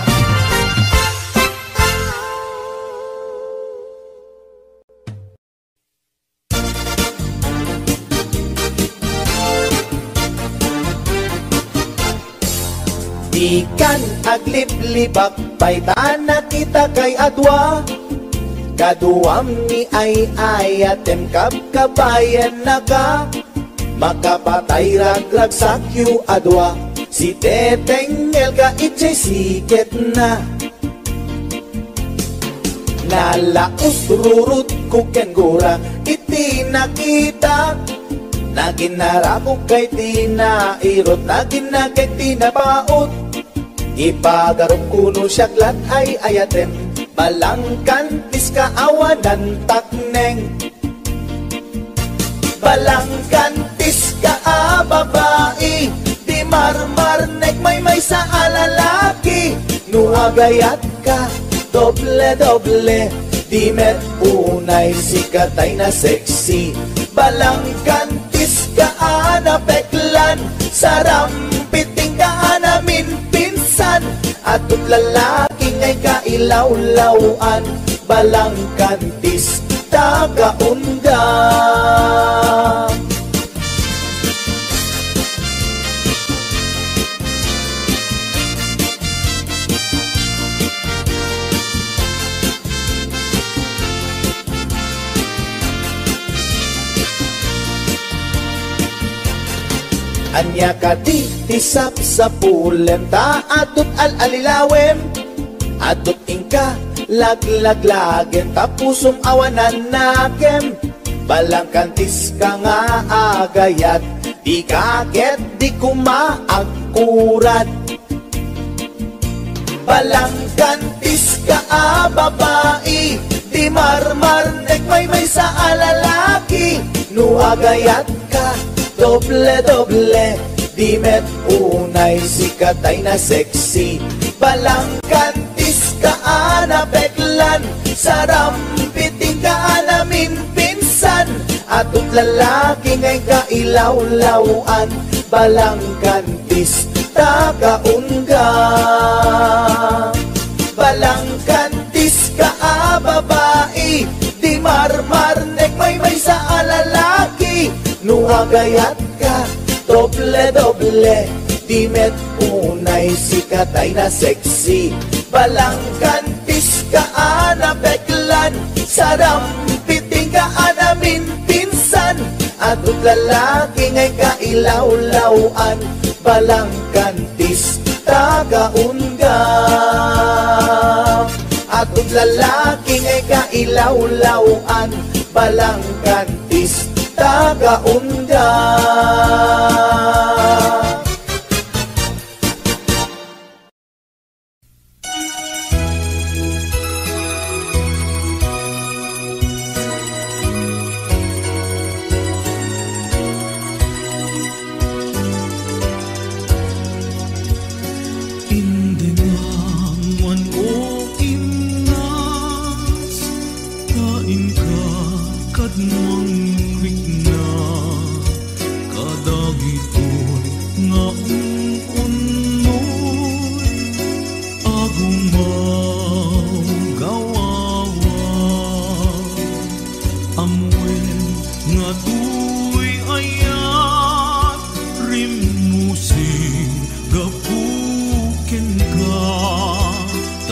ikan agliplibak paitaan na kita kay adwa kaduam ni ay ayatem kabayan na ka makapatay ragrag sakyu adwa si teteng elga itchay siket na nalaos rurut kuken gura iti nakita naginara ko kay tinairot naginagay tinapaot ipagarok kuno siyaglat ay ayatem balangkantis kaawanan takneng balangkantis ka babae di marmarnek may sa alalaki nuagayat ka doble di met unay sikatay na sexy balangkantis ka anapeklan sarampiting ka namin pinsan atut lalaki ngay kailawlawan balangkantis tagaunda anya ka di tisap sa pulem ta atut alalilawem atut ingka laglagen tapusum awanan nakem balangkantis ka nga agayat di kaget di kumaagkurat balangkantis ka babae di marmarnek may sa alalaki nuagayat ka doble di met unay sikatay na sexy balangkantis ka anapeklan sarampiting ka namin pinsan atut lalaki ngay kailawlawan balangkantis tagaunga balangkantis ka babae di marmarnek may sa alalaki nuagayat ka doble di met unay sikatay na sexy balangkantis ka anapeklan sarampiting ka namin pinsan atut lalaki ngay kailawlawan balangkantis tagaunga atut lalaki ngay kailawlawan balangkantis tagaunda Indengaman o ina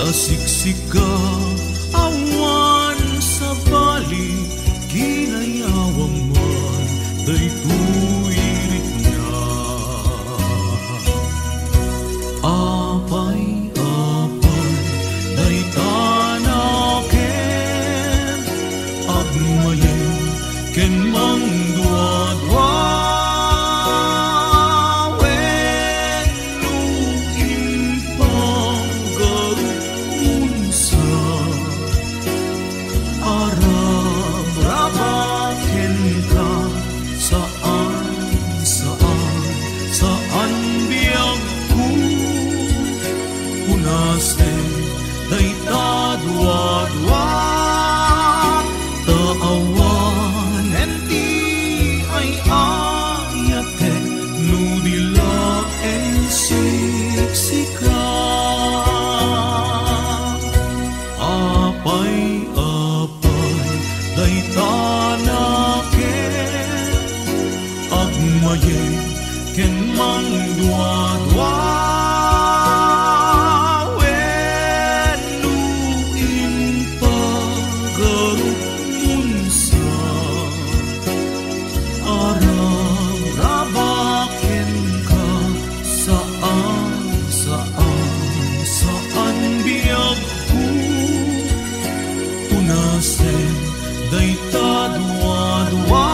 sa siksika awan sa bali ginayawang man daytoy na apay day tanaken agmayen ken mangduadwa day tadwa-dwa taawan enti ay ayate nudila en siksika apay day tanaken agmaye ken mangdwa-dwa day tadwa-dwa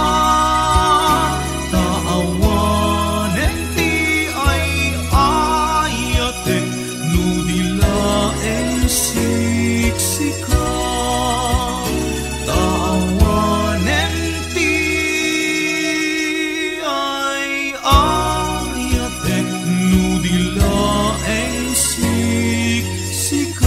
taawan enti ay ayate nudila en siksika taawan enti ay ayate nudila en siksika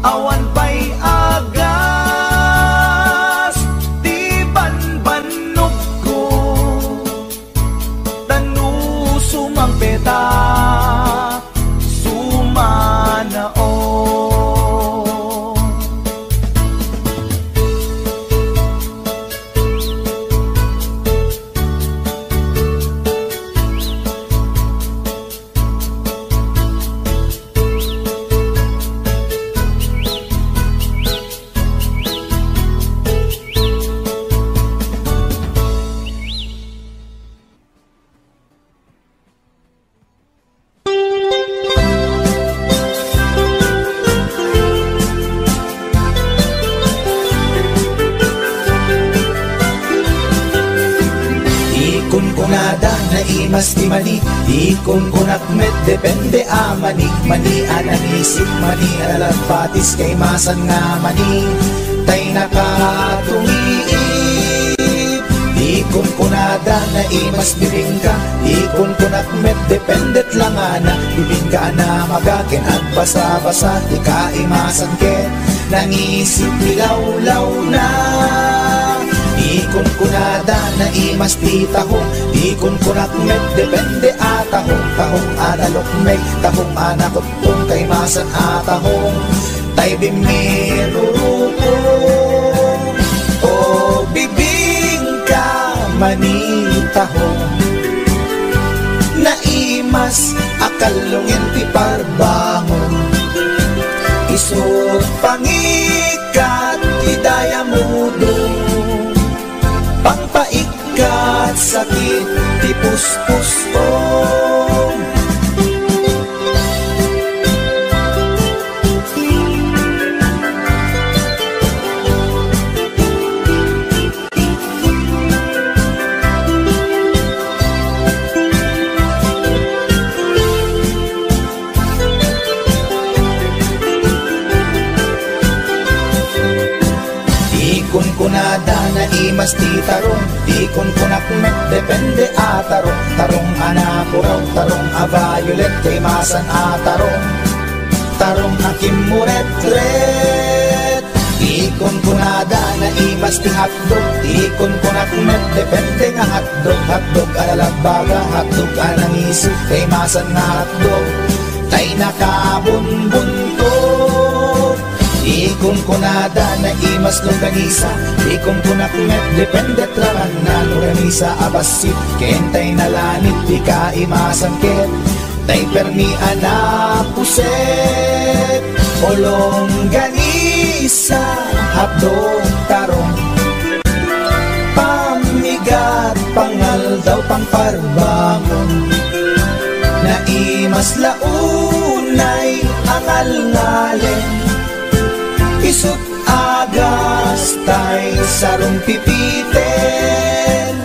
awan pa'y agas, di banbanog ko, tanu sumang peta, sumanao. Mas di mani, di kun kunak met depende a manik mani ananisip mani alalapatis kay masan nga mani tay nakatumiip. Di kun kunada na imas bibingka, di kun kunak met dependet lang ana bibingka na magakin at basa-basa di ka imasan ken nangisip ilaw-law na. Ikon kunada na imas di tahong, ikon kunak met depende atahong, tahong analok may tahong anakotong kay masan atahong tay bimirurupong o bibing ka manitahong na imas akalungin ti parbangon isut pangikat idaya mudong pangpaikat sakit di puspusong. Ikon kunada na imas ti tarong, ikon kunak met depende atarong, tarong anakuraw, tarong a violet kay masan atarong, tarong akim muret-ret. Ikon kunada na imas ti hotdog, ikon kunak met depende nga hotdog, hotdog alalabaga, hotdog anangisip kay masan nga hotdog tay nakabunbuntot. Ikon kunada na imas longganisa, ikon kunak met depende traman na longganisa abasit kentay nalanit di ka imasan ket tay permi anapuset o longganisa hapdong tarong pamigat pangal daw pangparbangon na imas launay angal ngalen isut agas tay sarong pipiten.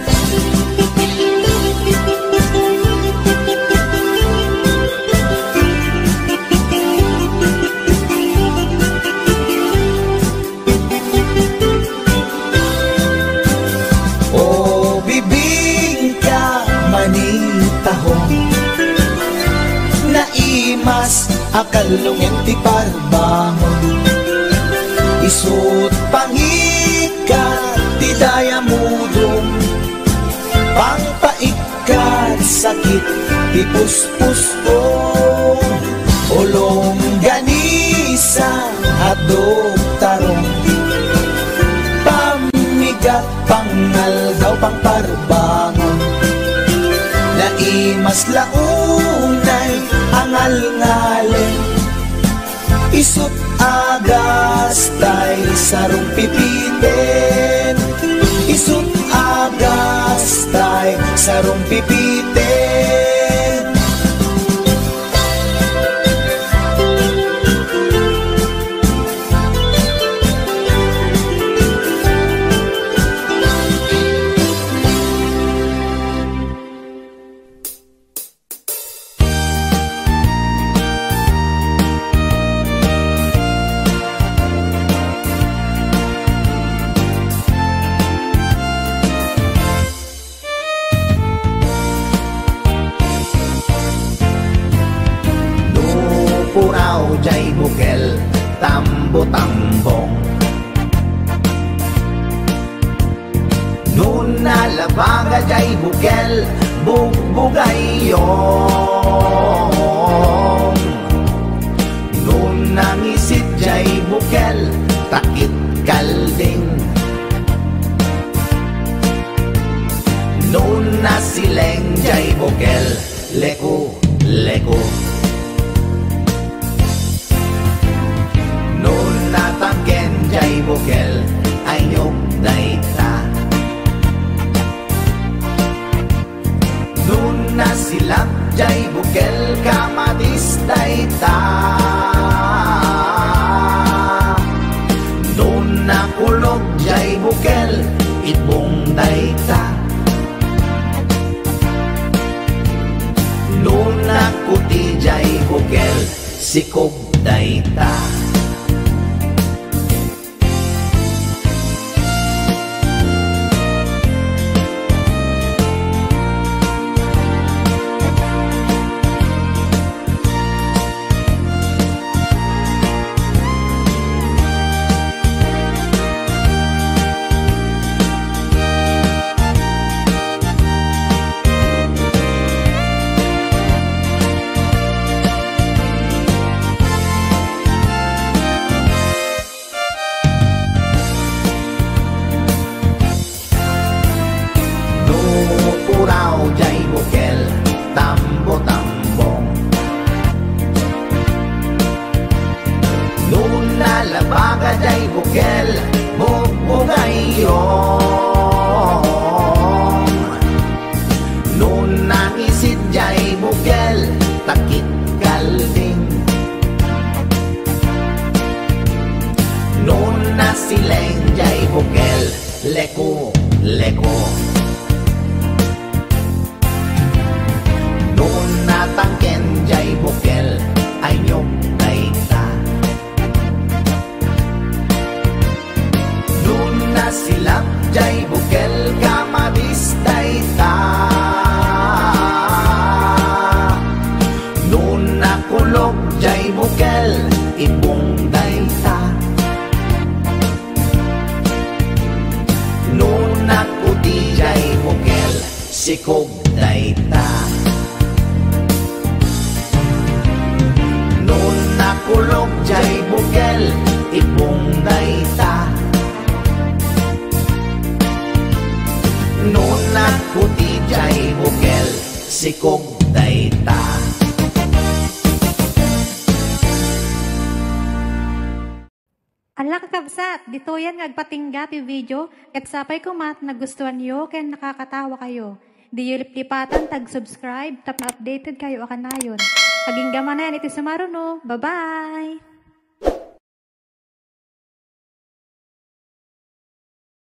O bibing ka manitahong na imas akalungin ti parbangon isut pangikat ti daya mudong pangpaikat sakit ti puspusong ulong ganisa hadog tarong pamigat pangal daw pangparbangon na imas launay angal ngalen isut agas tay sarong pipiten, isut agas tay sarong pipiten. tambo-tambong. Noon nalabaga jay bukel, bugbugay yong. Noon nangisit jay bukel, takit kalding. Noon nasileng jay bukel, leku, leku. Noon natangken jay bukel, ayok dayta. Noon nasilap jay bukel, kamatis dayta. Noon nakulog jay bukel, itbong dayta. Noon nakuti jay bukel, sikog dayta. Nalabaga jay bukel, bugbugay yong. Noon nangisit jay bukel, takit kalding. Noon nasileng jay bukel, leku, leku. Noon natangken jay bukel, ayok dayta. Silap jay bukel, kamatis dayta. Noon nakulog jay bukel, ibong dayta. Noon nakuti jay bukel, sikog dayta. Noon nakulog jay bukel, ibong dayta. Noon nakuti jay bukel, sikog dayta. Ala kakabsat, dito yan ngagpatingga ti video, ket sapay kumat nagustuhan nyo, ken nakakatawa kayo. Di yung lipatan, tag-subscribe, tap na updated kayo akanayon. Aging gamanan iti sumaruno, bye-bye!